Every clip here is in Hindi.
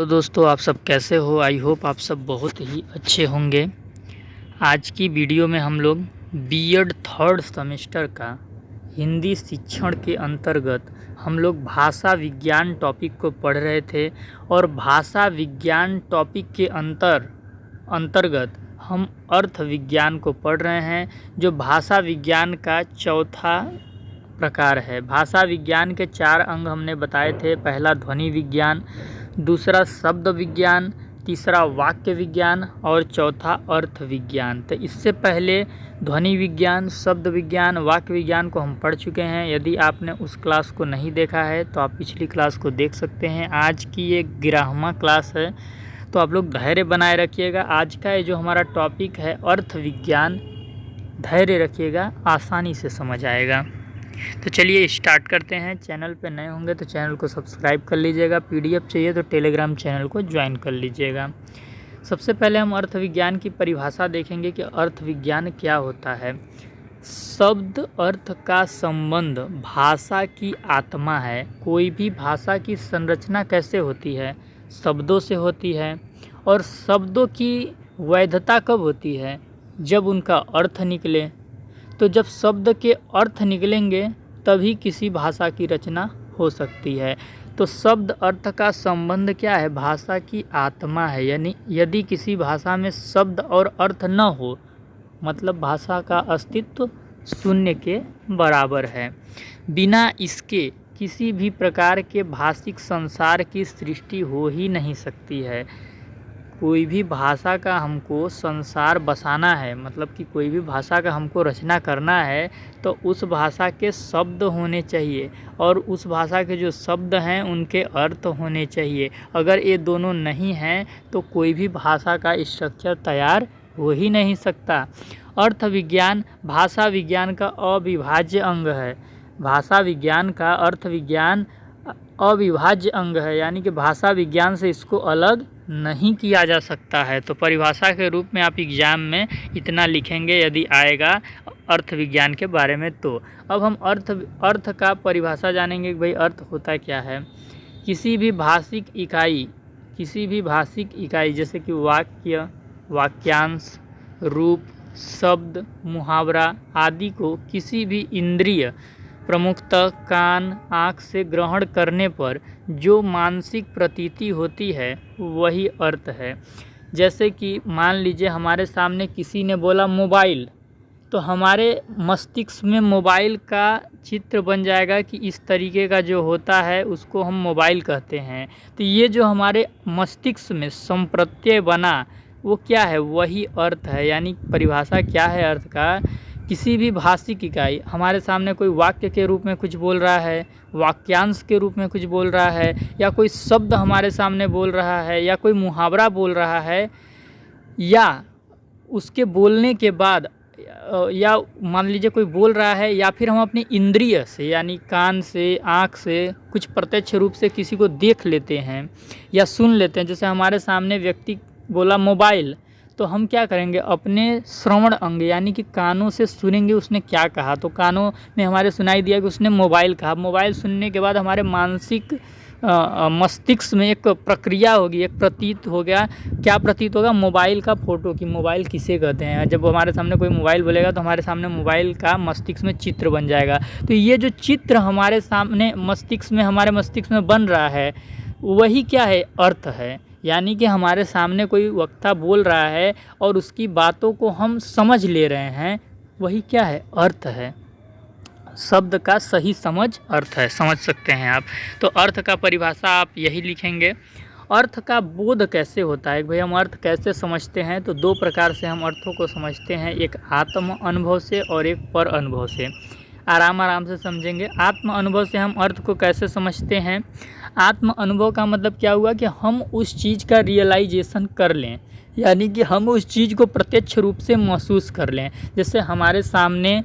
तो दोस्तों आप सब कैसे हो। आई होप आप सब बहुत ही अच्छे होंगे। आज की वीडियो में हम लोग बीएड थर्ड सेमेस्टर का हिंदी शिक्षण के अंतर्गत हम लोग भाषा विज्ञान टॉपिक को पढ़ रहे थे और भाषा विज्ञान टॉपिक के अंतर्गत हम अर्थ विज्ञान को पढ़ रहे हैं, जो भाषा विज्ञान का चौथा प्रकार है। भाषा विज्ञान के 4 अंग हमने बताए थे। पहला ध्वनि विज्ञान, दूसरा शब्द विज्ञान, तीसरा वाक्य विज्ञान और चौथा अर्थ विज्ञान। तो इससे पहले ध्वनि विज्ञान, शब्द विज्ञान, वाक्य विज्ञान को हम पढ़ चुके हैं। यदि आपने उस क्लास को नहीं देखा है तो आप पिछली क्लास को देख सकते हैं। आज की ये 11वां क्लास है, तो आप लोग धैर्य बनाए रखिएगा। आज का ये जो हमारा टॉपिक है अर्थ विज्ञान, धैर्य रखिएगा, आसानी से समझ आएगा। तो चलिए स्टार्ट करते हैं। चैनल पे नए होंगे तो चैनल को सब्सक्राइब कर लीजिएगा। पीडीएफ चाहिए तो टेलीग्राम चैनल को ज्वाइन कर लीजिएगा। सबसे पहले हम अर्थ विज्ञान की परिभाषा देखेंगे कि अर्थ विज्ञान क्या होता है। शब्द अर्थ का संबंध भाषा की आत्मा है। कोई भी भाषा की संरचना कैसे होती है? शब्दों से होती है। और शब्दों की वैधता कब होती है? जब उनका अर्थ निकले। तो जब शब्द के अर्थ निकलेंगे तभी किसी भाषा की रचना हो सकती है। तो शब्द अर्थ का संबंध क्या है? भाषा की आत्मा है। यानी यदि किसी भाषा में शब्द और अर्थ न हो, मतलब भाषा का अस्तित्व शून्य के बराबर है। बिना इसके किसी भी प्रकार के भाषिक संसार की सृष्टि हो ही नहीं सकती है। कोई भी भाषा का हमको संसार बसाना है, मतलब कि कोई भी भाषा का हमको रचना करना है, तो उस भाषा के शब्द होने चाहिए और उस भाषा के जो शब्द हैं उनके अर्थ होने चाहिए। अगर ये दोनों नहीं हैं तो कोई भी भाषा का स्ट्रक्चर तैयार हो ही नहीं सकता। अर्थ विज्ञान भाषा विज्ञान का अविभाज्य अंग है। भाषा विज्ञान का अर्थ विज्ञान अविभाज्य अंग है, यानी कि भाषा विज्ञान से इसको अलग नहीं किया जा सकता है। तो परिभाषा के रूप में आप एग्जाम में इतना लिखेंगे यदि आएगा अर्थ विज्ञान के बारे में। तो अब हम अर्थ का परिभाषा जानेंगे कि भाई अर्थ होता क्या है। किसी भी भाषिक इकाई जैसे कि वाक्य, वाक्यांश, रूप, शब्द, मुहावरा आदि को किसी भी इंद्रिय प्रमुखतः कान, आँख से ग्रहण करने पर जो मानसिक प्रतीति होती है वही अर्थ है। जैसे कि मान लीजिए हमारे सामने किसी ने बोला मोबाइल, तो हमारे मस्तिष्क में मोबाइल का चित्र बन जाएगा कि इस तरीके का जो होता है उसको हम मोबाइल कहते हैं। तो ये जो हमारे मस्तिष्क में संप्रत्यय बना वो क्या है? वही अर्थ है। यानी परिभाषा क्या है अर्थ का? किसी भी भाषिक इकाई हमारे सामने कोई वाक्य के रूप में कुछ बोल रहा है, वाक्यांश के रूप में कुछ बोल रहा है, या कोई शब्द हमारे सामने बोल रहा है, या कोई मुहावरा बोल रहा है, या उसके बोलने के बाद या मान लीजिए कोई बोल रहा है, या फिर हम अपनी इंद्रिय से यानी कान से, आँख से कुछ प्रत्यक्ष रूप से किसी को देख लेते हैं या सुन लेते हैं। जैसे हमारे सामने व्यक्ति बोला मोबाइल, तो हम क्या करेंगे? अपने श्रवण अंग यानी कि कानों से सुनेंगे उसने क्या कहा। तो कानों में हमारे सुनाई दिया कि उसने मोबाइल कहा। मोबाइल सुनने के बाद हमारे मानसिक मस्तिष्क में एक प्रक्रिया होगी, एक प्रतीत हो गया। क्या प्रतीत होगा? मोबाइल का फ़ोटो, कि मोबाइल किसे कहते हैं। जब हमारे सामने कोई मोबाइल बोलेगा तो हमारे सामने मोबाइल का मस्तिष्क में चित्र बन जाएगा। तो ये जो चित्र हमारे सामने हमारे मस्तिष्क में बन रहा है वही क्या है? अर्थ है। यानी कि हमारे सामने कोई वक्ता बोल रहा है और उसकी बातों को हम समझ ले रहे हैं, वही क्या है? अर्थ है। शब्द का सही समझ अर्थ है। समझ सकते हैं आप। तो अर्थ का परिभाषा आप यही लिखेंगे। अर्थ का बोध कैसे होता है? भाई हम अर्थ कैसे समझते हैं? तो 2 प्रकार से हम अर्थों को समझते हैं, एक आत्म अनुभव से और एक पर अनुभव से। आराम से समझेंगे। आत्म अनुभव से हम अर्थ को कैसे समझते हैं? आत्म अनुभव का मतलब क्या हुआ कि हम उस चीज़ का रियलाइजेशन कर लें, यानी कि हम उस चीज़ को प्रत्यक्ष रूप से महसूस कर लें। जैसे हमारे सामने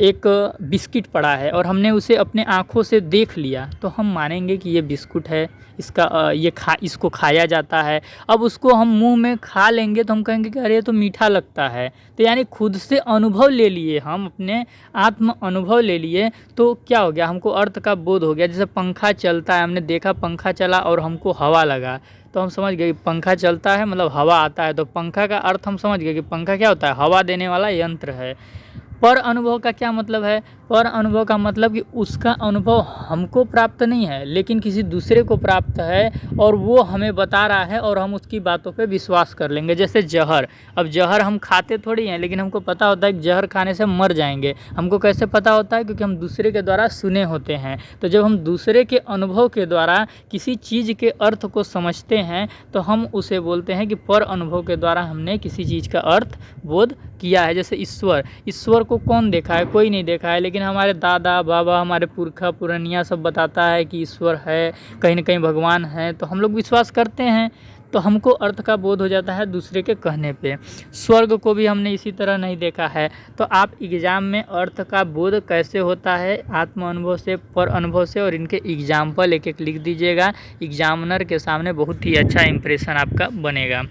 एक बिस्किट पड़ा है और हमने उसे अपने आँखों से देख लिया, तो हम मानेंगे कि ये बिस्कुट है, इसको खाया जाता है। अब उसको हम मुंह में खा लेंगे तो हम कहेंगे कि अरे ये तो मीठा लगता है। तो यानी खुद से अनुभव ले लिए, हम अपने आत्म अनुभव ले लिए, तो क्या हो गया? हमको अर्थ का बोध हो गया। जैसे पंखा चलता है, हमने देखा पंखा चला और हमको हवा लगा, तो हम समझ गए कि पंखा चलता है मतलब हवा आता है, तो पंखा का अर्थ हम समझ गए कि पंखा क्या होता है, हवा देने वाला यंत्र है। पर अनुभव का क्या मतलब है, पर अनुभव का मतलब कि उसका अनुभव हमको प्राप्त नहीं है लेकिन किसी दूसरे को प्राप्त है और वो हमें बता रहा है और हम उसकी बातों पे विश्वास कर लेंगे। जैसे जहर, अब जहर हम खाते थोड़ी हैं लेकिन हमको पता होता है कि जहर खाने से मर जाएंगे। हमको कैसे पता होता है, क्योंकि हम दूसरे के द्वारा सुने होते हैं। तो जब हम दूसरे के अनुभव के द्वारा किसी चीज़ के अर्थ को समझते हैं तो हम उसे बोलते हैं कि पर अनुभव के द्वारा हमने किसी चीज़ का अर्थ बोध किया है। जैसे ईश्वर, ईश्वर को कौन देखा है, कोई नहीं देखा है, लेकिन हमारे दादा बाबा हमारे पुरखा पुरनिया सब बताता है कि ईश्वर है, कहीं ना कहीं भगवान है, तो हम लोग विश्वास करते हैं। तो हमको अर्थ का बोध हो जाता है दूसरे के कहने पे। स्वर्ग को भी हमने इसी तरह नहीं देखा है। तो आप एग्ज़ाम में अर्थ का बोध कैसे होता है, आत्म अनुभव से, पर अनुभव से, और इनके एग्जाम्पल एक एक लिख दीजिएगा। एग्जामिनर के सामने बहुत ही अच्छा इंप्रेशन आपका बनेगा।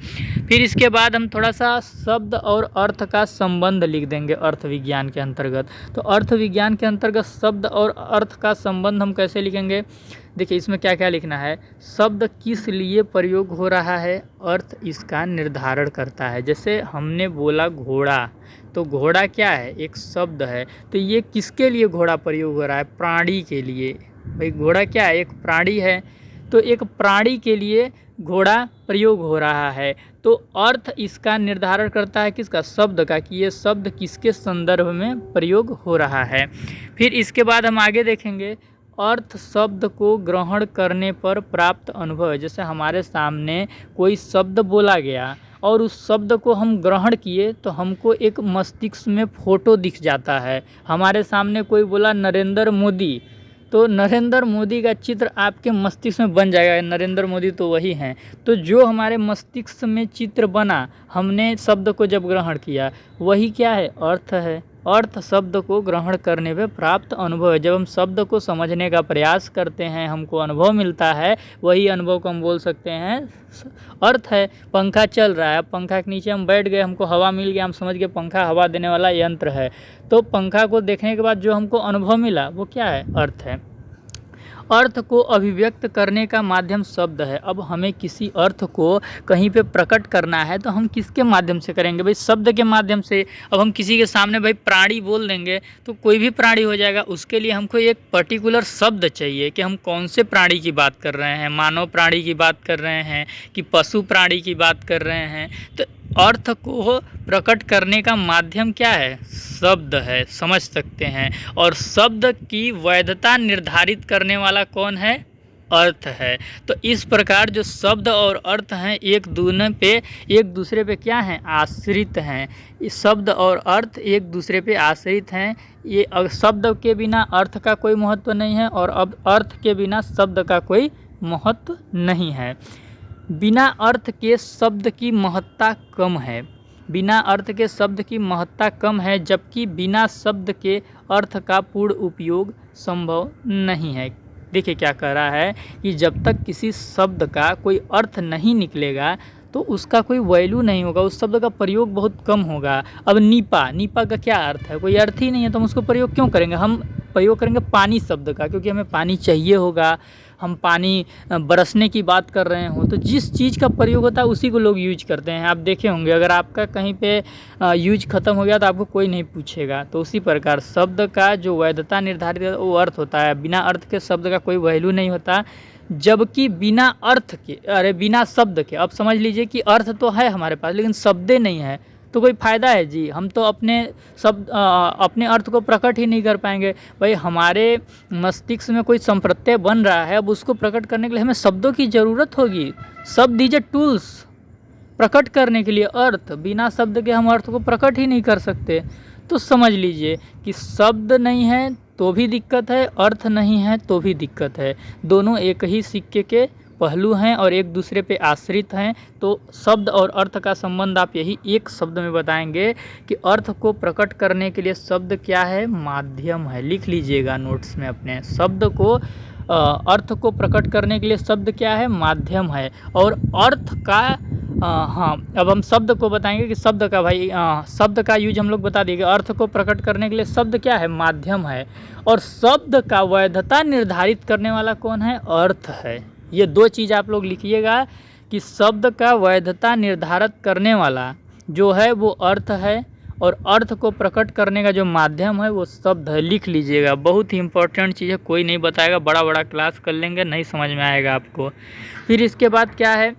फिर इसके बाद हम थोड़ा सा शब्द और अर्थ का संबंध लिख देंगे अर्थ विज्ञान के अंतर्गत। तो अर्थ विज्ञान के अंतर्गत शब्द और अर्थ का संबंध हम कैसे लिखेंगे, देखिए इसमें क्या क्या लिखना है। शब्द किस लिए प्रयोग हो रहा है, अर्थ इसका निर्धारण करता है। जैसे हमने बोला घोड़ा, तो घोड़ा क्या है, एक शब्द है, तो ये किसके लिए घोड़ा प्रयोग हो रहा है, प्राणी के लिए। भाई घोड़ा क्या है, एक प्राणी है, तो एक प्राणी के लिए घोड़ा प्रयोग हो रहा है। तो अर्थ इसका निर्धारण करता है किसका, शब्द का, कि ये शब्द किसके संदर्भ में प्रयोग हो रहा है। फिर इसके बाद हम आगे देखेंगे अर्थ शब्द को ग्रहण करने पर प्राप्त अनुभव है। जैसे हमारे सामने कोई शब्द बोला गया और उस शब्द को हम ग्रहण किए तो हमको एक मस्तिष्क में फ़ोटो दिख जाता है। हमारे सामने कोई बोला नरेंद्र मोदी, तो नरेंद्र मोदी का चित्र आपके मस्तिष्क में बन जाएगा, नरेंद्र मोदी तो वही हैं। तो जो हमारे मस्तिष्क में चित्र बना, हमने शब्द को जब ग्रहण किया, वही क्या है, अर्थ है। अर्थ शब्द को ग्रहण करने पे प्राप्त अनुभव है। जब हम शब्द को समझने का प्रयास करते हैं, हमको अनुभव मिलता है, वही अनुभव को हम बोल सकते हैं अर्थ है। पंखा चल रहा है, पंखा के नीचे हम बैठ गए, हमको हवा मिल गया, हम समझ गए पंखा हवा देने वाला यंत्र है। तो पंखा को देखने के बाद जो हमको अनुभव मिला वो क्या है, अर्थ है। अर्थ को अभिव्यक्त करने का माध्यम शब्द है। अब हमें किसी अर्थ को कहीं पे प्रकट करना है तो हम किसके माध्यम से करेंगे, भाई शब्द के माध्यम से। अब हम किसी के सामने भाई प्राणी बोल देंगे तो कोई भी प्राणी हो जाएगा, उसके लिए हमको एक पर्टिकुलर शब्द चाहिए कि हम कौन से प्राणी की बात कर रहे हैं, मानव प्राणी की बात कर रहे हैं कि पशु प्राणी की बात कर रहे हैं। तो अर्थ को प्रकट करने का माध्यम क्या है, शब्द है, समझ सकते हैं। और शब्द की वैधता निर्धारित करने वाला कौन है, अर्थ है। तो इस प्रकार जो शब्द और अर्थ हैं एक दूसरे पे क्या हैं, आश्रित हैं। शब्द और अर्थ एक दूसरे पे आश्रित हैं। ये शब्द के बिना अर्थ का कोई महत्व नहीं है और अब अर्थ के बिना शब्द का कोई महत्व नहीं है। बिना अर्थ के शब्द की महत्ता कम है, बिना अर्थ के शब्द की महत्ता कम है, जबकि बिना शब्द के अर्थ का पूर्ण उपयोग संभव नहीं है। देखिए क्या कह रहा है कि जब तक किसी शब्द का कोई अर्थ नहीं निकलेगा तो उसका कोई वैल्यू नहीं होगा, उस शब्द का प्रयोग बहुत कम होगा। अब नीपा का क्या अर्थ है, कोई अर्थ ही नहीं है, तो हम उसको प्रयोग क्यों करेंगे। हम प्रयोग करेंगे पानी शब्द का, क्योंकि हमें पानी चाहिए होगा, हम पानी बरसने की बात कर रहे हो, तो जिस चीज़ का प्रयोग होता है उसी को लोग यूज करते हैं। आप देखे होंगे अगर आपका कहीं पे यूज ख़त्म हो गया तो आपको कोई नहीं पूछेगा। तो उसी प्रकार शब्द का जो वैधता निर्धारित है वो अर्थ होता है, बिना अर्थ के शब्द का कोई वैल्यू नहीं होता। जबकि बिना शब्द के, अब समझ लीजिए कि अर्थ तो है हमारे पास लेकिन शब्दे नहीं है, तो कोई फ़ायदा है जी, हम तो अपने अर्थ को प्रकट ही नहीं कर पाएंगे। भाई हमारे मस्तिष्क में कोई संप्रत्यय बन रहा है, अब उसको प्रकट करने के लिए हमें शब्दों की ज़रूरत होगी। शब्द इज ए टूल्स प्रकट करने के लिए, अर्थ बिना शब्द के हम अर्थ को प्रकट ही नहीं कर सकते। तो समझ लीजिए कि शब्द नहीं है तो भी दिक्कत है, अर्थ नहीं है तो भी दिक्कत है। दोनों एक ही सिक्के के पहलू हैं और एक दूसरे पे आश्रित हैं। तो शब्द और अर्थ का संबंध आप यही एक शब्द में बताएंगे कि अर्थ को प्रकट करने के लिए शब्द क्या है, माध्यम है। लिख लीजिएगा नोट्स में अपने, शब्द को अर्थ को प्रकट करने के लिए शब्द क्या है, माध्यम है। और अर्थ का अब हम शब्द को बताएंगे कि शब्द का यूज हम लोग बता देंगे। अर्थ को प्रकट करने के लिए शब्द क्या है, माध्यम है। और शब्द का वैधता निर्धारित करने वाला कौन है, अर्थ है। ये दो चीज़ आप लोग लिखिएगा कि शब्द का वैधता निर्धारित करने वाला जो है वो अर्थ है, और अर्थ को प्रकट करने का जो माध्यम है वो शब्द है। लिख लीजिएगा, बहुत ही इंपॉर्टेंट चीज़ है, कोई नहीं बताएगा, बड़ा बड़ा क्लास कर लेंगे नहीं समझ में आएगा आपको। फिर इसके बाद क्या है,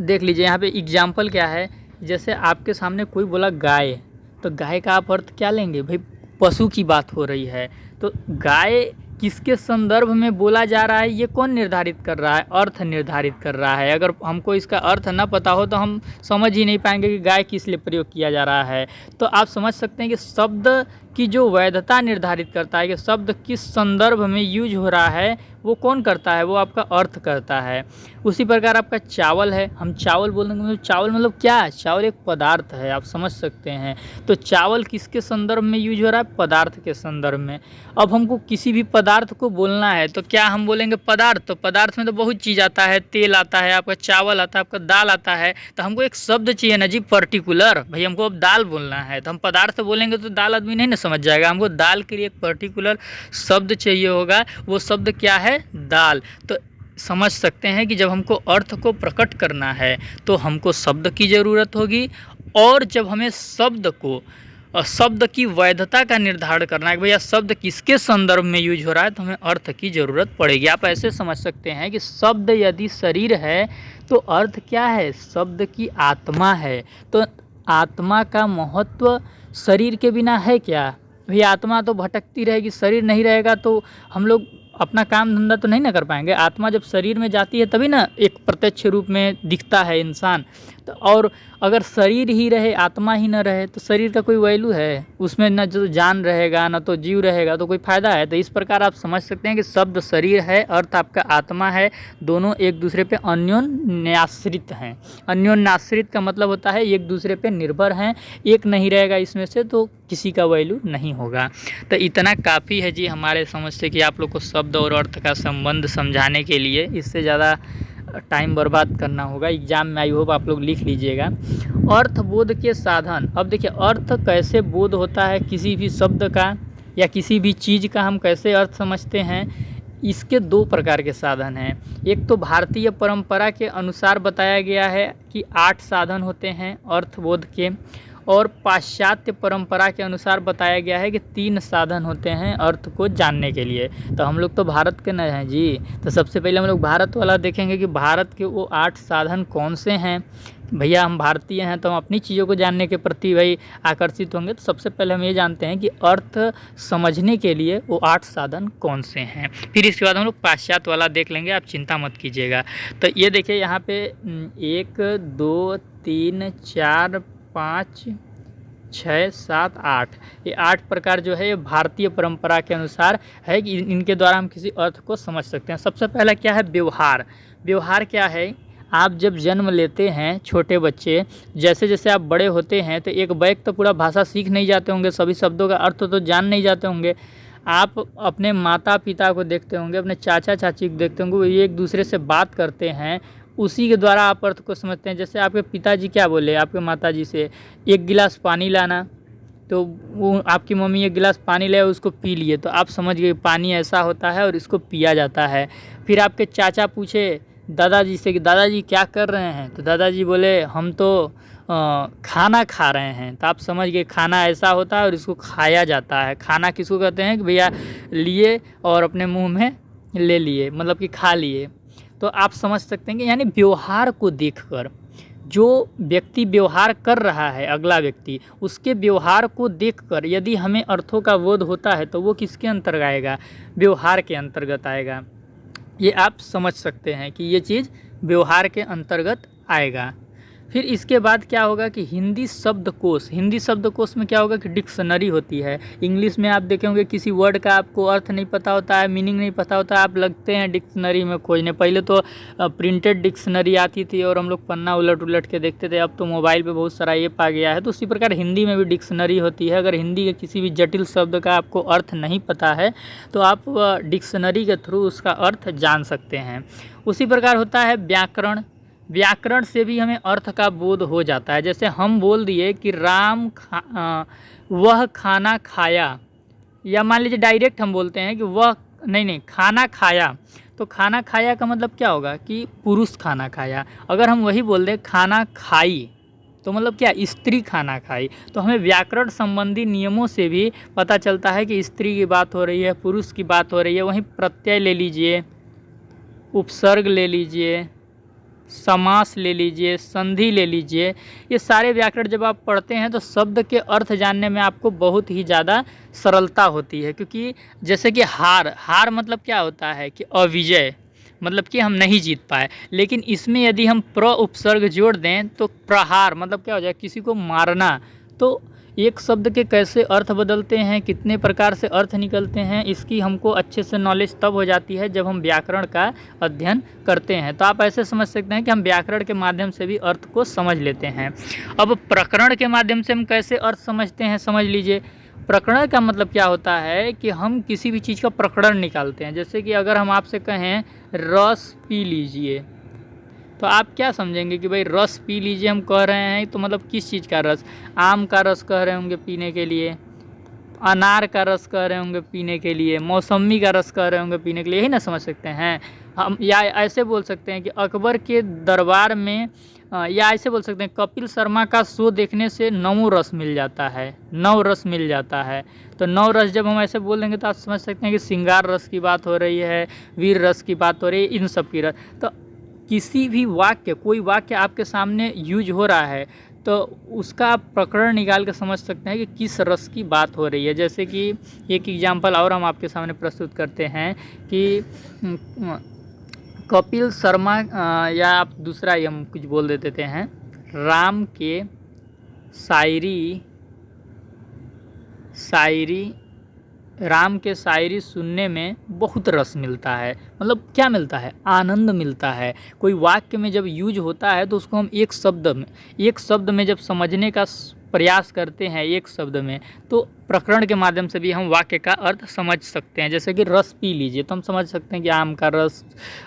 देख लीजिए यहाँ पे एग्जाम्पल क्या है। जैसे आपके सामने कोई बोला गाय, तो गाय का आप अर्थ क्या लेंगे भाई, पशु की बात हो रही है, तो गाय किसके संदर्भ में बोला जा रहा है ये कौन निर्धारित कर रहा है, अर्थ निर्धारित कर रहा है। अगर हमको इसका अर्थ ना पता हो तो हम समझ ही नहीं पाएंगे कि गाय किस लिए प्रयोग किया जा रहा है। तो आप समझ सकते हैं कि शब्द की जो वैधता निर्धारित करता है कि शब्द किस संदर्भ में यूज हो रहा है वो कौन करता है, वो आपका अर्थ करता है। उसी प्रकार आपका चावल है, हम चावल बोलेंगे मतलब चावल मतलब क्या है, चावल एक पदार्थ है, आप समझ सकते हैं। तो चावल किसके संदर्भ में यूज हो रहा है, पदार्थ के संदर्भ में। अब हमको किसी भी पदार्थ को बोलना है तो क्या हम बोलेंगे पदार्थ, तो पदार्थ में तो बहुत चीज़ आता है, तेल आता है, आपका चावल आता है, आपका दाल आता है, तो हमको एक शब्द चाहिए ना जी पर्टिकुलर, भाई हमको अब दाल बोलना है तो हम पदार्थ बोलेंगे तो दाल आदमी नहीं ना समझ जाएगा, हमको दाल के लिए एक पर्टिकुलर शब्द चाहिए होगा, वो शब्द क्या है, दाल। तो समझ सकते हैं कि जब हमको अर्थ को प्रकट करना है तो हमको शब्द की ज़रूरत होगी, और जब हमें शब्द की वैधता का निर्धारण करना है कि भैया शब्द किसके संदर्भ में यूज हो रहा है, तो हमें अर्थ की ज़रूरत पड़ेगी। आप ऐसे समझ सकते हैं कि शब्द यदि शरीर है तो अर्थ क्या है, शब्द की आत्मा है। तो आत्मा का महत्व शरीर के बिना है क्या, भैया आत्मा तो भटकती रहेगी, शरीर नहीं रहेगा तो हम लोग अपना काम धंधा तो नहीं ना कर पाएंगे। आत्मा जब शरीर में जाती है तभी ना एक प्रत्यक्ष रूप में दिखता है इंसान। तो और अगर शरीर ही रहे आत्मा ही ना रहे तो शरीर का कोई वैल्यू है, उसमें न जो जान रहेगा ना तो जीव रहेगा, तो कोई फ़ायदा है। तो इस प्रकार आप समझ सकते हैं कि शब्द शरीर है, अर्थ आपका आत्मा है, दोनों एक दूसरे पे अन्योन्याश्रित हैं। अन्योन्याश्रित का मतलब होता है एक दूसरे पे निर्भर हैं, एक नहीं रहेगा इसमें से तो किसी का वैल्यू नहीं होगा। तो इतना काफ़ी है जी हमारे समझ से कि आप लोग को शब्द और अर्थ का संबंध समझाने के लिए, इससे ज़्यादा टाइम बर्बाद करना होगा। एग्जाम में आई होप आप लोग लिख लीजिएगा। अर्थ बोध के साधन, अब देखिए अर्थ कैसे बोध होता है किसी भी शब्द का या किसी भी चीज़ का, हम कैसे अर्थ समझते हैं, इसके दो प्रकार के साधन हैं। एक तो भारतीय परंपरा के अनुसार बताया गया है कि 8 साधन होते हैं अर्थबोध के, और पाश्चात्य परंपरा के अनुसार बताया गया है कि 3 साधन होते हैं अर्थ को जानने के लिए। तो हम लोग तो भारत के न हैं जी, तो सबसे पहले हम लोग भारत वाला देखेंगे कि भारत के वो 8 साधन कौन से हैं। भैया हम भारतीय हैं तो हम अपनी चीज़ों को जानने के प्रति भाई आकर्षित होंगे। तो सबसे पहले हम ये जानते हैं कि अर्थ समझने के लिए वो 8 साधन कौन से हैं, फिर इसके बाद हम लोग पाश्चात्य वाला देख लेंगे, आप चिंता मत कीजिएगा। तो ये देखिए यहाँ पे 1 2 3 4 5 6 7 8, ये 8 प्रकार जो है ये भारतीय परंपरा के अनुसार है कि इनके द्वारा हम किसी अर्थ को समझ सकते हैं। सबसे पहला क्या है, व्यवहार। व्यवहार क्या है, आप जब जन्म लेते हैं छोटे बच्चे, जैसे जैसे आप बड़े होते हैं तो एक बैग तो पूरा भाषा सीख नहीं जाते होंगे, सभी शब्दों का अर्थ तो जान नहीं जाते होंगे। आप अपने माता पिता को देखते होंगे, अपने चाचा चाची को देखते होंगे, वो एक दूसरे से बात करते हैं, उसी के द्वारा आप अर्थ को समझते हैं। जैसे आपके पिताजी क्या बोले आपके माताजी से, 1 गिलास पानी लाना, तो वो आपकी मम्मी 1 गिलास पानी ले उसको पी लिए, तो आप समझ गए पानी ऐसा होता है और इसको पिया जाता है। फिर आपके चाचा पूछे दादाजी से कि दादाजी क्या कर रहे हैं, तो दादाजी बोले हम तो खाना खा रहे हैं, तो आप समझ गए खाना ऐसा होता है और इसको खाया जाता है। खाना किसको कहते हैं कि भैया लिए और अपने मुंह में ले लिए, मतलब कि खा लिए। तो आप समझ सकते हैं कि यानी व्यवहार को देखकर, जो व्यक्ति व्यवहार कर रहा है अगला व्यक्ति, उसके व्यवहार को देखकर यदि हमें अर्थों का बोध होता है तो वो किसके अंतर्गत आएगा, व्यवहार के अंतर्गत आएगा। ये आप समझ सकते हैं कि ये चीज़ व्यवहार के अंतर्गत आएगा। फिर इसके बाद क्या होगा कि हिंदी शब्दकोश, हिंदी शब्दकोश में क्या होगा कि डिक्शनरी होती है। इंग्लिश में आप देखेंगे किसी वर्ड का आपको अर्थ नहीं पता होता है, मीनिंग नहीं पता होता है, आप लगते हैं डिक्शनरी में खोजने। पहले तो प्रिंटेड डिक्शनरी आती थी और हम लोग पन्ना उलट उलट के देखते थे, अब तो मोबाइल पे बहुत सारा ऐप आ गया है। तो उसी प्रकार हिंदी में भी डिक्शनरी होती है। अगर हिंदी के किसी भी जटिल शब्द का आपको अर्थ नहीं पता है तो आप डिक्शनरी के थ्रू उसका अर्थ जान सकते हैं। उसी प्रकार होता है व्याकरण। व्याकरण से भी हमें अर्थ का बोध हो जाता है। जैसे हम बोल दिए कि वह खाना खाया, या मान लीजिए डायरेक्ट हम बोलते हैं कि वह नहीं खाना खाया, तो खाना खाया का मतलब क्या होगा कि पुरुष खाना खाया। अगर हम वही बोल दें खाना खाई तो मतलब क्या, स्त्री खाना खाई। तो हमें व्याकरण संबंधी नियमों से भी पता चलता है कि स्त्री की बात हो रही है, पुरुष की बात हो रही है। वहीं प्रत्यय ले लीजिए, उपसर्ग ले लीजिए, समास ले लीजिए, संधि ले लीजिए, ये सारे व्याकरण जब आप पढ़ते हैं तो शब्द के अर्थ जानने में आपको बहुत ही ज़्यादा सरलता होती है। क्योंकि जैसे कि हार, हार मतलब क्या होता है कि अविजय, मतलब कि हम नहीं जीत पाए। लेकिन इसमें यदि हम प्र उपसर्ग जोड़ दें तो प्रहार मतलब क्या हो जाए, किसी को मारना। तो एक शब्द के कैसे अर्थ बदलते हैं, कितने प्रकार से अर्थ निकलते हैं, इसकी हमको अच्छे से नॉलेज तब हो जाती है जब हम व्याकरण का अध्ययन करते हैं। तो आप ऐसे समझ सकते हैं कि हम व्याकरण के माध्यम से भी अर्थ को समझ लेते हैं। अब प्रकरण के माध्यम से हम कैसे अर्थ समझते हैं, समझ लीजिए। प्रकरण का मतलब क्या होता है कि हम किसी भी चीज़ का प्रकरण निकालते हैं। जैसे कि अगर हम आपसे कहें रस पी लीजिए, तो आप क्या समझेंगे कि भाई रस पी लीजिए हम कह रहे हैं तो मतलब किस चीज़ का रस, आम का रस कह रहे होंगे पीने के लिए, अनार का रस कह रहे होंगे पीने के लिए, मौसमी का रस कह रहे होंगे पीने के लिए, यही ना समझ सकते हैं हम। या ऐसे बोल सकते हैं कि अकबर के दरबार में, या ऐसे बोल सकते हैं कपिल शर्मा का शो देखने से 9 रस मिल जाता है, 9 रस मिल जाता है। तो 9 रस जब हम ऐसे बोल देंगे तो आप समझ सकते हैं कि श्रृंगार रस की बात हो रही है, वीर रस की बात हो रही है, इन सब की रस। तो किसी भी वाक्य, कोई वाक्य आपके सामने यूज हो रहा है तो उसका आप प्रकरण निकाल के समझ सकते हैं कि किस रस की बात हो रही है। जैसे कि एक एग्जांपल और हम आपके सामने प्रस्तुत करते हैं कि कपिल शर्मा, या आप दूसरा ही हम कुछ बोल देते हैं, राम के शायरी सुनने में बहुत रस मिलता है। मतलब क्या मिलता है, आनंद मिलता है। कोई वाक्य में जब यूज होता है तो उसको हम एक शब्द में जब समझने का प्रयास करते हैं एक शब्द में, तो प्रकरण के माध्यम से भी हम वाक्य का अर्थ समझ सकते हैं। जैसे कि रस पी लीजिए, तो हम समझ सकते हैं कि आम का रस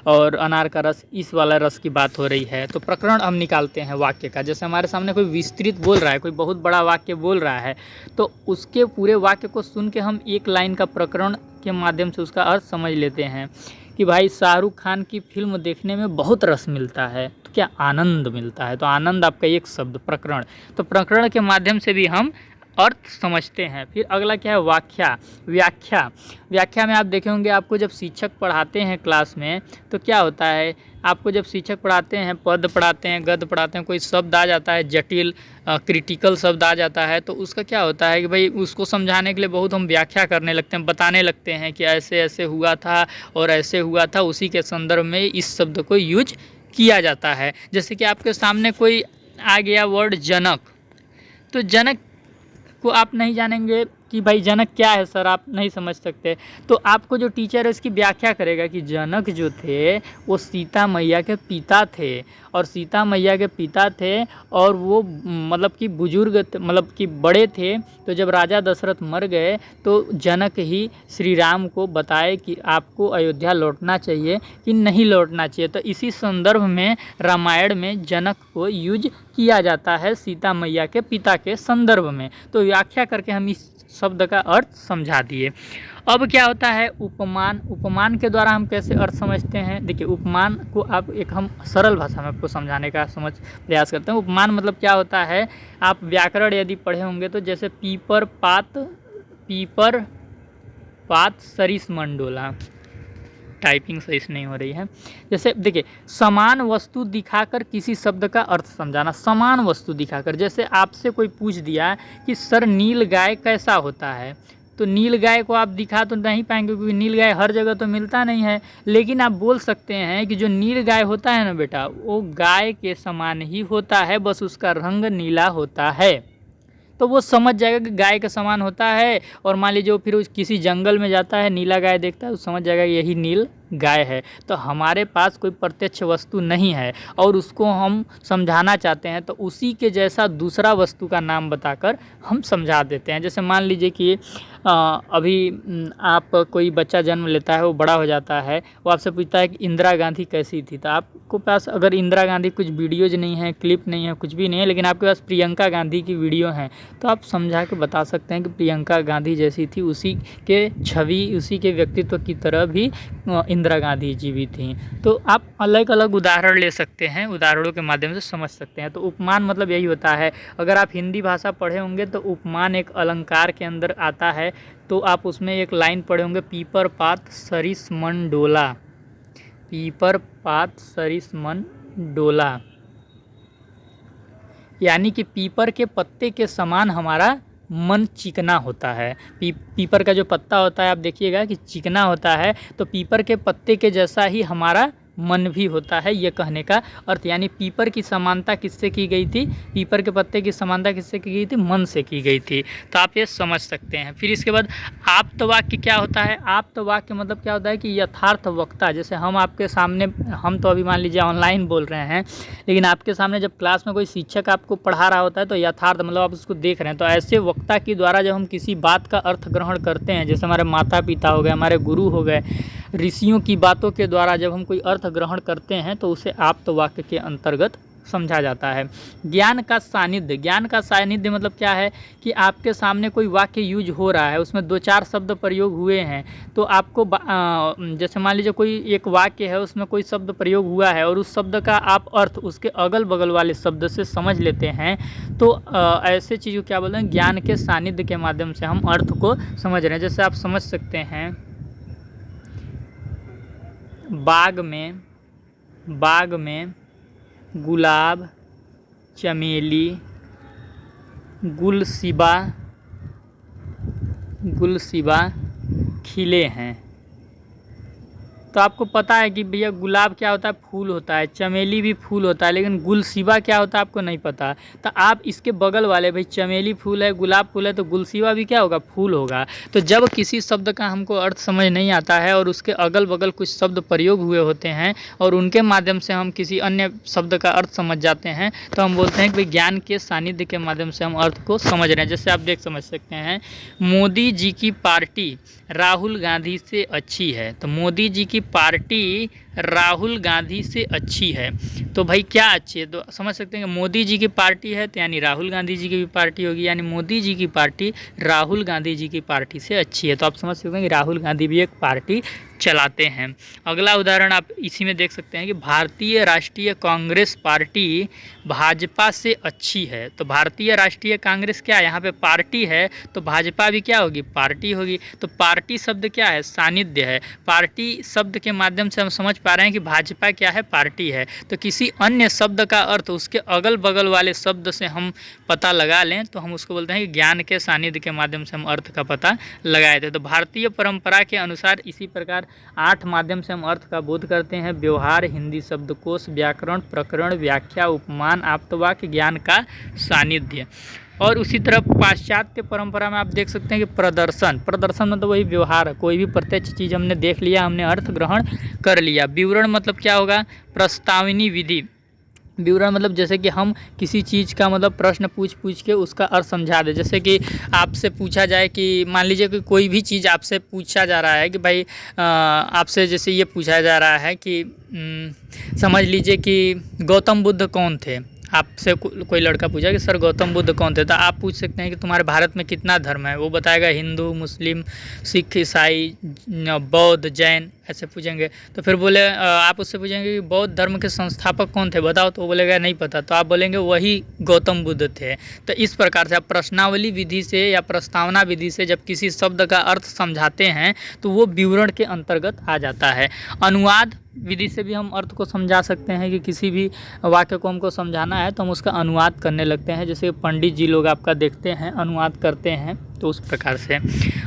और अनार का रस, इस वाला रस की बात हो रही है। तो प्रकरण हम निकालते हैं वाक्य का। जैसे हमारे सामने कोई विस्तृत बोल रहा है, कोई बहुत बड़ा वाक्य बोल रहा है, तो उसके पूरे वाक्य को सुन के हम एक लाइन का प्रकरण के माध्यम से उसका अर्थ समझ लेते हैं कि भाई शाहरुख खान की फिल्म देखने में बहुत रस मिलता है, तो क्या आनंद मिलता है। तो आनंद आपका एक शब्द प्रकरण। तो प्रकरण के माध्यम से भी हम अर्थ समझते हैं। फिर अगला क्या है, व्याख्या में आप देखे होंगे, आपको जब शिक्षक पढ़ाते हैं क्लास में तो क्या होता है, आपको जब शिक्षक पढ़ाते हैं, पद पढ़ाते हैं, गद्य पढ़ाते हैं, कोई शब्द आ जाता है जटिल, क्रिटिकल शब्द आ जाता है, तो उसका क्या होता है कि भाई उसको समझाने के लिए बहुत हम व्याख्या करने लगते हैं, बताने लगते हैं कि ऐसे ऐसे हुआ था और ऐसे हुआ था, उसी के संदर्भ में इस शब्द को यूज किया जाता है। जैसे कि आपके सामने कोई आ गया वर्ड जनक, तो जनक को आप नहीं जानेंगे कि भाई जनक क्या है सर, आप नहीं समझ सकते। तो आपको जो टीचर है उसकी व्याख्या करेगा कि जनक जो थे वो सीता मैया के पिता थे, और सीता मैया के पिता थे और वो मतलब कि बुजुर्ग, मतलब कि बड़े थे। तो जब राजा दशरथ मर गए तो जनक ही श्री राम को बताए कि आपको अयोध्या लौटना चाहिए कि नहीं लौटना चाहिए। तो इसी संदर्भ में रामायण में जनक को यूज किया जाता है सीता मैया के पिता के संदर्भ में। तो व्याख्या करके हम इस शब्द का अर्थ समझा दिए। अब क्या होता है उपमान के द्वारा हम कैसे अर्थ समझते हैं। देखिए उपमान को आप एक हम सरल भाषा में आपको समझाने का प्रयास करते हैं। उपमान मतलब क्या होता है, आप व्याकरण यदि पढ़े होंगे तो जैसे पीपर पात सरिस मंडोला, टाइपिंग सही से नहीं हो रही है। जैसे देखिए समान वस्तु दिखाकर किसी शब्द का अर्थ समझाना, समान वस्तु दिखाकर। जैसे आपसे कोई पूछ दिया कि सर नील गाय कैसा होता है, तो नील गाय को आप दिखा तो नहीं पाएंगे क्योंकि नील गाय हर जगह तो मिलता नहीं है, लेकिन आप बोल सकते हैं कि जो नील गाय होता है ना बेटा, वो गाय के समान ही होता है, बस उसका रंग नीला होता है। तो वो समझ जाएगा कि गाय के समान होता है। और मान लीजिए वो फिर किसी जंगल में जाता है, नीला गाय देखता है, तो समझ जाएगा कि यही नील गाय है। तो हमारे पास कोई प्रत्यक्ष वस्तु नहीं है और उसको हम समझाना चाहते हैं, तो उसी के जैसा दूसरा वस्तु का नाम बताकर हम समझा देते हैं। जैसे मान लीजिए कि अभी आप कोई बच्चा जन्म लेता है, वो बड़ा हो जाता है, वो आपसे पूछता है कि इंदिरा गांधी कैसी थी, तो आपको पास अगर इंदिरा गांधी कुछ वीडियोज़ नहीं है, क्लिप नहीं है, कुछ भी नहीं है, लेकिन आपके पास प्रियंका गांधी की वीडियो है, तो आप समझा के बता सकते हैं कि प्रियंका गांधी जैसी थी, उसी के छवि, उसी के व्यक्तित्व की तरह भी इंदिरा गांधी जी भी थी। तो आप अलग अलग उदाहरण ले सकते हैं, उदाहरणों के माध्यम से समझ सकते हैं। तो उपमान मतलब यही होता है। अगर आप हिंदी भाषा पढ़े होंगे तो उपमान एक अलंकार के अंदर आता है। तो आप उसमें एक लाइन पढ़े होंगे, पीपर पात सरिस मन डोला, पीपर पात सरिस मन डोला, यानी कि पीपर के पत्ते के समान हमारा मन चिकना होता है। पीपर का जो पत्ता होता है आप देखिएगा कि चिकना होता है, तो पीपर के पत्ते के जैसा ही हमारा मन भी होता है, ये कहने का अर्थ। यानी पीपर की समानता किससे की गई थी, पीपर के पत्ते की समानता किससे की गई थी, मन से की गई थी। तो आप ये समझ सकते हैं। फिर इसके बाद आप्त वाक्य क्या होता है। आप्त वाक्य मतलब क्या होता है कि यथार्थ वक्ता। जैसे हम आपके सामने, हम तो अभी मान लीजिए ऑनलाइन बोल रहे हैं, लेकिन आपके सामने जब क्लास में कोई शिक्षक आपको पढ़ा रहा होता है तो यथार्थ मतलब आप उसको देख रहे हैं। तो ऐसे वक्ता के द्वारा जब हम किसी बात का अर्थ ग्रहण करते हैं, जैसे हमारे माता पिता हो गए, हमारे गुरु हो गए, ऋषियों की बातों के द्वारा जब हम कोई अर्थ ग्रहण करते हैं तो उसे आप्त वाक्य के अंतर्गत समझा जाता है। ज्ञान का सानिध्य। ज्ञान का सानिध्य मतलब क्या है कि आपके सामने कोई वाक्य यूज हो रहा है, उसमें 2-4 शब्द प्रयोग हुए हैं, तो आपको जैसे मान लीजिए कोई एक वाक्य है, उसमें कोई शब्द प्रयोग हुआ है और उस शब्द का आप अर्थ उसके अगल बगल वाले शब्द से समझ लेते हैं, तो ऐसे चीज़ को क्या बोलते हैं, ज्ञान के सानिध्य के माध्यम से हम अर्थ को समझ रहे हैं। जैसे आप समझ सकते हैं, बाग में गुलाब, चमेली, गुलसिबा खिले हैं। तो आपको पता है कि भैया गुलाब क्या होता है, फूल होता है, चमेली भी फूल होता है, लेकिन गुलसिबा क्या होता है आपको नहीं पता। तो आप इसके बगल वाले, भाई चमेली फूल है, गुलाब फूल है, तो गुलसिबा भी क्या होगा, फूल होगा। तो जब किसी शब्द का हमको अर्थ समझ नहीं आता है और उसके अगल बगल कुछ शब्द प्रयोग हुए होते हैं और उनके माध्यम से हम किसी अन्य शब्द का अर्थ समझ जाते हैं, तो हम बोलते हैं कि ज्ञान के सानिध्य के माध्यम से हम अर्थ को समझ रहे हैं। जैसे आप समझ सकते हैं, मोदी जी की पार्टी राहुल गांधी से अच्छी है। तो मोदी जी की पार्टी राहुल गांधी से अच्छी है, तो भाई क्या अच्छी है, तो समझ सकते हैं कि मोदी जी की पार्टी है तो यानी राहुल गांधी जी की भी पार्टी होगी, यानी मोदी जी की पार्टी राहुल गांधी जी की पार्टी से अच्छी है। तो आप समझ सकते हैं कि राहुल गांधी भी एक पार्टी चलाते हैं। अगला उदाहरण आप इसी में देख सकते हैं कि भारतीय राष्ट्रीय कांग्रेस पार्टी भाजपा से अच्छी है। तो भारतीय राष्ट्रीय कांग्रेस क्या है, यहाँ पे पार्टी है, तो भाजपा भी क्या होगी, पार्टी होगी। तो पार्टी शब्द क्या है, सानिध्य है। पार्टी शब्द के माध्यम से हम समझ पा रहे हैं कि भाजपा क्या है, पार्टी है। तो किसी अन्य शब्द का अर्थ उसके अगल बगल वाले शब्द से हम पता लगा लें तो हम उसको बोलते हैं कि ज्ञान के सानिध्य के माध्यम से हम अर्थ का पता लगाए थे। तो भारतीय परंपरा के अनुसार इसी प्रकार 8 माध्यम से हम अर्थ का बोध करते हैं: व्यवहार, हिंदी शब्दकोश, व्याकरण, प्रकरण, व्याख्या, उपमान, आप्तवाक्य, ज्ञान का सानिध्य। और उसी तरह पाश्चात्य परंपरा में आप देख सकते हैं कि प्रदर्शन मतलब वही व्यवहार, कोई भी प्रत्यक्ष चीज़ हमने देख लिया, हमने अर्थ ग्रहण कर लिया। विवरण मतलब क्या होगा, प्रस्तावनी विधि। विवरण मतलब जैसे कि हम किसी चीज़ का मतलब प्रश्न पूछ के उसका अर्थ समझा दे। जैसे कि आपसे पूछा जाए कि मान लीजिए कि कोई भी चीज़ आपसे पूछा जा रहा है कि भाई आपसे जैसे ये पूछा जा रहा है कि समझ लीजिए कि गौतम बुद्ध कौन थे। आपसे कोई लड़का पूछा कि सर गौतम बुद्ध कौन थे, तो आप पूछ सकते हैं कि तुम्हारे भारत में कितना धर्म है। वो बताएगा हिंदू, मुस्लिम, सिख, ईसाई, बौद्ध, जैन, ऐसे पूछेंगे। तो फिर बोले आप उससे पूछेंगे कि बौद्ध धर्म के संस्थापक कौन थे बताओ, तो वो बोलेगा नहीं पता, तो आप बोलेंगे वही गौतम बुद्ध थे। तो इस प्रकार से आप प्रश्नावली विधि से या प्रस्तावना विधि से जब किसी शब्द का अर्थ समझाते हैं तो वो विवरण के अंतर्गत आ जाता है। अनुवाद विधि से भी हम अर्थ को समझा सकते हैं कि किसी भी वाक्य को हमको समझाना है तो हम उसका अनुवाद करने लगते हैं। जैसे पंडित जी लोग आपका देखते हैं अनुवाद करते हैं, तो उस प्रकार से।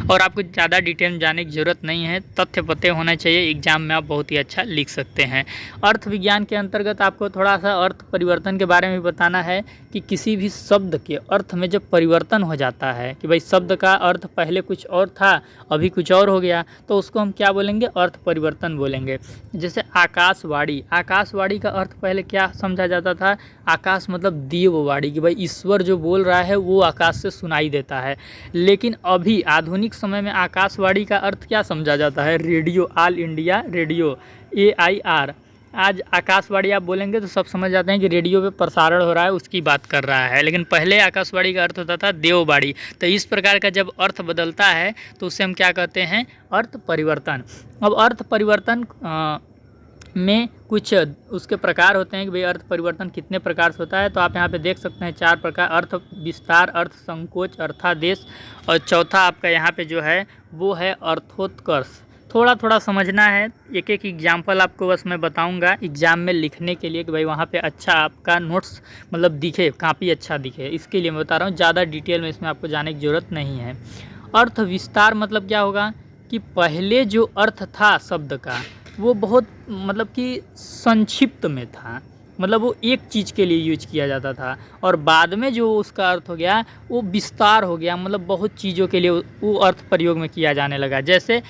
और आपको ज़्यादा डिटेल में जाने की ज़रूरत नहीं है, तथ्य पते होना चाहिए, एग्जाम में आप बहुत ही अच्छा लिख सकते हैं। अर्थ विज्ञान के अंतर्गत आपको थोड़ा सा अर्थ परिवर्तन के बारे में बताना है कि किसी भी शब्द के अर्थ में जब परिवर्तन हो जाता है कि भाई शब्द का अर्थ पहले कुछ और था अभी कुछ और हो गया, तो उसको हम क्या बोलेंगे, अर्थ परिवर्तन बोलेंगे। जैसे आकाशवाणी, आकाशवाणी का अर्थ पहले क्या समझा जाता था, आकाश मतलब देववाणी, कि भाई ईश्वर जो बोल रहा है वो आकाश से सुनाई देता है। लेकिन अभी आधुनिक समय में आकाशवाणी का अर्थ क्या समझा जाता है? Radio, all India radio, AIR। आज आकाशवाणी आप बोलेंगे तो सब समझ जाते हैं कि रेडियो पे प्रसारण हो रहा है, उसकी बात कर रहा है। लेकिन पहले आकाशवाणी का अर्थ होता था देववाणी। तो इस प्रकार का जब अर्थ बदलता है तो उससे हम क्या कहते हैं? अर्थ परिवर्तन। अब अर्थ परिवर्तन में कुछ उसके प्रकार होते हैं कि भाई अर्थ परिवर्तन कितने प्रकार से होता है। तो आप यहाँ पे देख सकते हैं 4 प्रकार: अर्थ विस्तार, अर्थ संकोच, अर्थादेश, और चौथा आपका यहाँ पे जो है वो है अर्थोत्कर्ष। थोड़ा थोड़ा समझना है, एक एक एग्जाम्पल आपको बस मैं बताऊंगा एग्ज़ाम में लिखने के लिए कि भाई वहाँ पे अच्छा आपका नोट्स मतलब दिखे, काफ़ी अच्छा दिखे, इसके लिए मैं बता रहा हूँ। ज़्यादा डिटेल में इसमें आपको जाने की ज़रूरत नहीं है। अर्थ विस्तार मतलब क्या होगा कि पहले जो अर्थ था शब्द का वो बहुत मतलब कि संक्षिप्त में था, मतलब वो एक चीज़ के लिए यूज किया जाता था, और बाद में जो उसका अर्थ हो गया वो विस्तार हो गया, मतलब बहुत चीज़ों के लिए वो अर्थ प्रयोग में किया जाने लगा। जैसे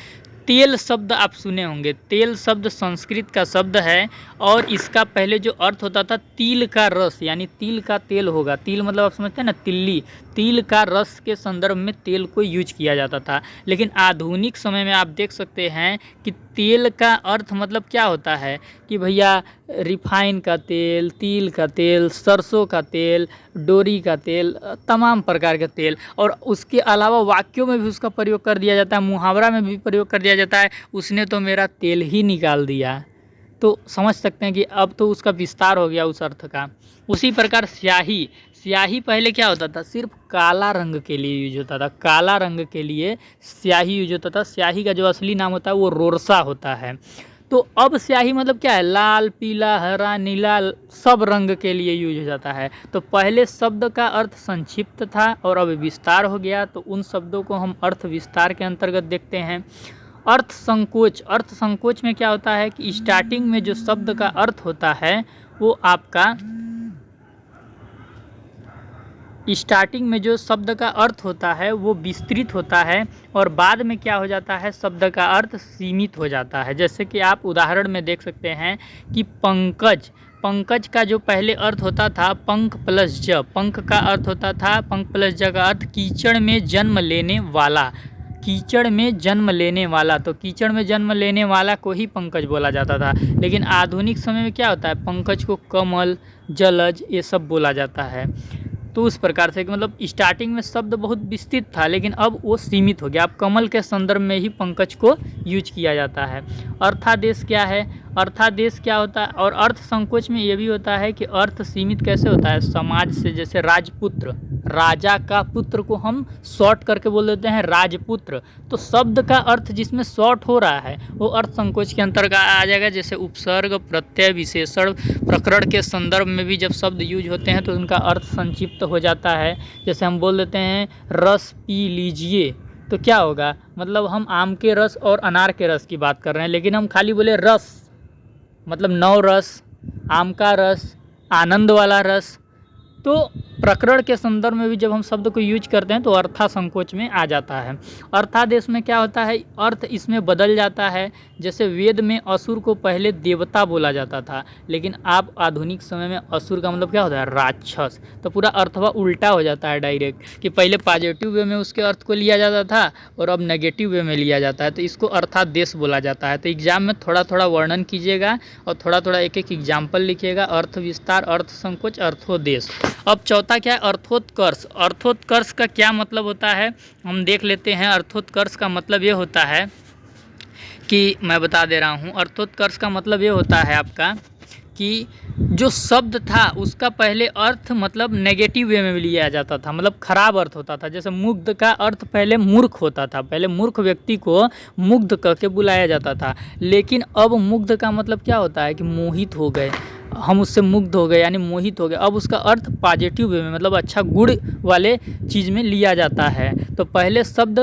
तेल शब्द आप सुने होंगे, तेल शब्द संस्कृत का शब्द है और इसका पहले जो अर्थ होता था तिल का रस, यानी तिल का तेल होगा। तिल मतलब आप समझते हैं ना, तिल्ली, तिल का रस के संदर्भ में तेल को यूज किया जाता था। लेकिन आधुनिक समय में आप देख सकते हैं कि तेल का अर्थ मतलब क्या होता है कि भैया रिफाइन का तेल, तिल का तेल, सरसों का तेल, डोरी का तेल, तमाम प्रकार के तेल, और उसके अलावा वाक्यों में भी उसका प्रयोग कर दिया जाता है, मुहावरा में भी प्रयोग कर दिया जाता है, उसने तो मेरा तेल ही निकाल दिया। तो समझ सकते हैं कि अब तो उसका विस्तार हो गया उस अर्थ का। उसी प्रकार स्याही, स्याही पहले क्या होता था? सिर्फ काला रंग के लिए यूज होता था, काला रंग के लिए स्याही यूज होता था। स्याही का जो असली नाम होता है वो रोरसा होता है। तो अब स्याही मतलब क्या है? लाल, पीला, हरा, नीला, सब रंग के लिए यूज हो जाता है। तो पहले शब्द का अर्थ संक्षिप्त था और अब विस्तार हो गया, तो उन शब्दों को हम अर्थ विस्तार के अंतर्गत देखते हैं। अर्थ संकोच, अर्थ संकोच में क्या होता है कि स्टार्टिंग में जो शब्द का अर्थ होता है वो आपका स्टार्टिंग में जो शब्द का अर्थ होता है वो विस्तृत होता है, और बाद में क्या हो जाता है? शब्द का अर्थ सीमित हो जाता है। जैसे कि आप उदाहरण में देख सकते हैं कि पंकज, पंकज का जो पहले अर्थ होता था पंख प्लस ज, पंख का अर्थ होता था पंख प्लस ज का अर्थ कीचड़ में जन्म लेने वाला, कीचड़ में जन्म लेने वाला। तो कीचड़ में जन्म लेने वाला को ही पंकज बोला जाता था। लेकिन आधुनिक समय में क्या होता है? पंकज को कमल, जलज ये सब बोला जाता है। तो उस प्रकार से कि मतलब स्टार्टिंग में शब्द बहुत विस्तृत था लेकिन अब वो सीमित हो गया। अब कमल के संदर्भ में ही पंकज को यूज किया जाता है। अर्थादेश क्या है? अर्थादेश क्या होता है? और अर्थ संकोच में ये भी होता है कि अर्थ सीमित कैसे होता है? समाज से, जैसे राजपुत्र, राजा का पुत्र को हम शॉर्ट करके बोल देते हैं राजपुत्र। तो शब्द का अर्थ जिसमें शॉर्ट हो रहा है वो अर्थ संकोच के अंतर्गत आ जाएगा। जैसे उपसर्ग, प्रत्यय, विशेषण, प्रकरण के संदर्भ में भी जब शब्द यूज होते हैं तो उनका अर्थ संक्षिप्त हो जाता है। जैसे हम बोल देते हैं रस पी लीजिए, तो क्या होगा? मतलब हम आम के रस और अनार के रस की बात कर रहे हैं, लेकिन हम खाली बोले रस, मतलब नौ रस, आम का रस, आनंद वाला रस। तो प्रकरण के संदर्भ में भी जब हम शब्द को यूज करते हैं तो अर्था संकोच में आ जाता है। अर्थादेश में क्या होता है? अर्थ इसमें बदल जाता है। जैसे वेद में असुर को पहले देवता बोला जाता था, लेकिन आप आधुनिक समय में असुर का मतलब क्या होता है? राक्षस। तो पूरा अर्थवा उल्टा हो जाता है डायरेक्ट, कि पहले पॉजिटिव वे में उसके अर्थ को लिया जाता था और अब नेगेटिव वे में लिया जाता है। तो इसको अर्थादेश बोला जाता है। तो एग्जाम में थोड़ा थोड़ा वर्णन कीजिएगा और थोड़ा थोड़ा एक एक एग्जाम्पल लिखिएगा। अर्थ विस्तार, अर्थ संकोच, अर्थोदेश। अब चौथा क्या है? अर्थोत्कर्ष। अर्थोत्कर्ष का क्या मतलब होता है हम देख लेते हैं। अर्थोत्कर्ष का मतलब ये होता है कि मैं बता दे रहा हूँ, अर्थोत्कर्ष का मतलब ये होता है आपका कि जो शब्द था उसका पहले अर्थ मतलब नेगेटिव वे में लिया जाता था, मतलब खराब अर्थ होता था। जैसे मुग्ध का अर्थ पहले मूर्ख होता था, पहले मूर्ख व्यक्ति को मुग्ध करके बुलाया जाता था। लेकिन अब मुग्ध का मतलब क्या होता है कि मोहित हो गए, हम उससे मुग्ध हो गए यानी मोहित हो गए। अब उसका अर्थ पॉजिटिव वे में मतलब अच्छा गुण वाले चीज़ में लिया जाता है। तो पहले शब्द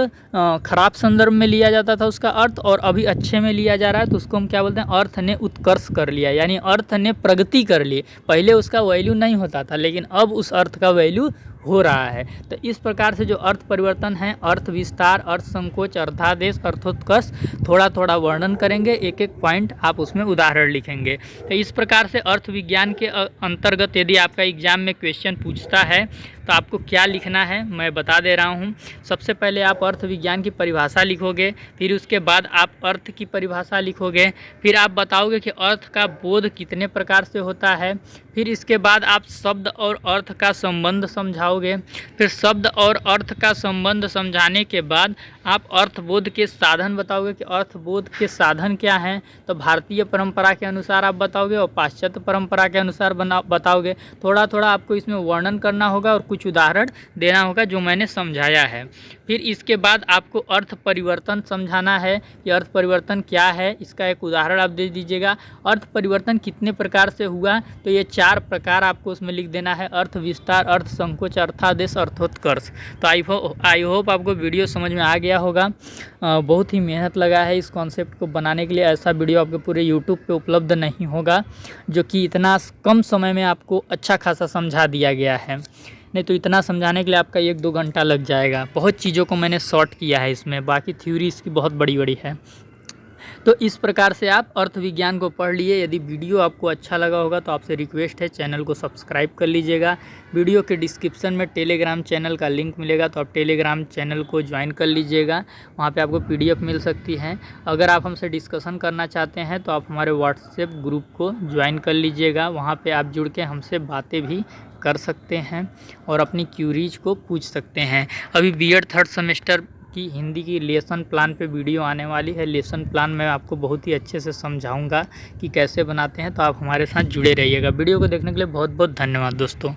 खराब संदर्भ में लिया जाता था उसका अर्थ, और अभी अच्छे में लिया जा रहा है तो उसको हम क्या बोलते हैं? अर्थ ने उत्कर्ष कर लिया, यानी अर्थ ने प्रगति कर ली। पहले उसका वैल्यू नहीं होता था लेकिन अब उस अर्थ का वैल्यू हो रहा है। तो इस प्रकार से जो अर्थ परिवर्तन है, अर्थ विस्तार, अर्थ संकोच, अर्थादेश, अर्थोत्कर्ष, थोड़ा थोड़ा वर्णन करेंगे, एक एक पॉइंट आप उसमें उदाहरण लिखेंगे। तो इस प्रकार से अर्थ विज्ञान के अंतर्गत यदि आपका एग्जाम में क्वेश्चन पूछता है तो आपको क्या लिखना है मैं बता दे रहा हूँ। सबसे पहले आप अर्थ विज्ञान की परिभाषा लिखोगे, फिर उसके बाद आप अर्थ की परिभाषा लिखोगे, फिर आप बताओगे कि अर्थ का बोध कितने प्रकार से होता है, फिर इसके बाद आप शब्द और अर्थ का संबंध समझाओगे, फिर शब्द और अर्थ का संबंध समझाने के बाद आप अर्थबोध के साधन बताओगे कि अर्थबोध के साधन क्या हैं। तो भारतीय परंपरा के अनुसार आप बताओगे और पाश्चात्य परंपरा के अनुसार बताओगे। थोड़ा थोड़ा आपको इसमें वर्णन करना होगा और कुछ उदाहरण देना होगा जो मैंने समझाया है। फिर इसके बाद आपको अर्थ परिवर्तन समझाना है कि अर्थ परिवर्तन क्या है, इसका एक उदाहरण आप दे दीजिएगा। अर्थ परिवर्तन कितने प्रकार से हुआ, तो ये 4 प्रकार आपको उसमें लिख देना है: अर्थ विस्तार, अर्थ संकोच, अर्थादेश, अर्थोत्कर्ष। तो आई होप आपको वीडियो समझ में आ गया होगा। बहुत ही मेहनत लगा है इस कॉन्सेप्ट को बनाने के लिए। ऐसा वीडियो आपके पूरे यूट्यूब पे उपलब्ध नहीं होगा जो कि इतना कम समय में आपको अच्छा खासा समझा दिया गया है। नहीं तो इतना समझाने के लिए आपका 1-2 घंटा लग जाएगा। बहुत चीज़ों को मैंने शॉर्ट किया है इसमें, बाकी थ्योरी इसकी बहुत बड़ी बड़ी है। तो इस प्रकार से आप अर्थ विज्ञान को पढ़ लिए। यदि वीडियो आपको अच्छा लगा होगा तो आपसे रिक्वेस्ट है चैनल को सब्सक्राइब कर लीजिएगा। वीडियो के डिस्क्रिप्शन में टेलीग्राम चैनल का लिंक मिलेगा, तो आप टेलीग्राम चैनल को ज्वाइन कर लीजिएगा। वहाँ पे आपको PDF मिल सकती है। अगर आप हमसे डिस्कशन करना चाहते हैं तो आप हमारे व्हाट्सएप ग्रुप को ज्वाइन कर लीजिएगा। वहाँ पर आप जुड़ के हमसे बातें भी कर सकते हैं और अपनी क्यूरीज को पूछ सकते हैं। अभी B.Ed 3rd सेमेस्टर की हिंदी की लेसन प्लान पे वीडियो आने वाली है। लेसन प्लान मैं आपको बहुत ही अच्छे से समझाऊंगा कि कैसे बनाते हैं, तो आप हमारे साथ जुड़े रहिएगा। वीडियो को देखने के लिए बहुत बहुत धन्यवाद दोस्तों।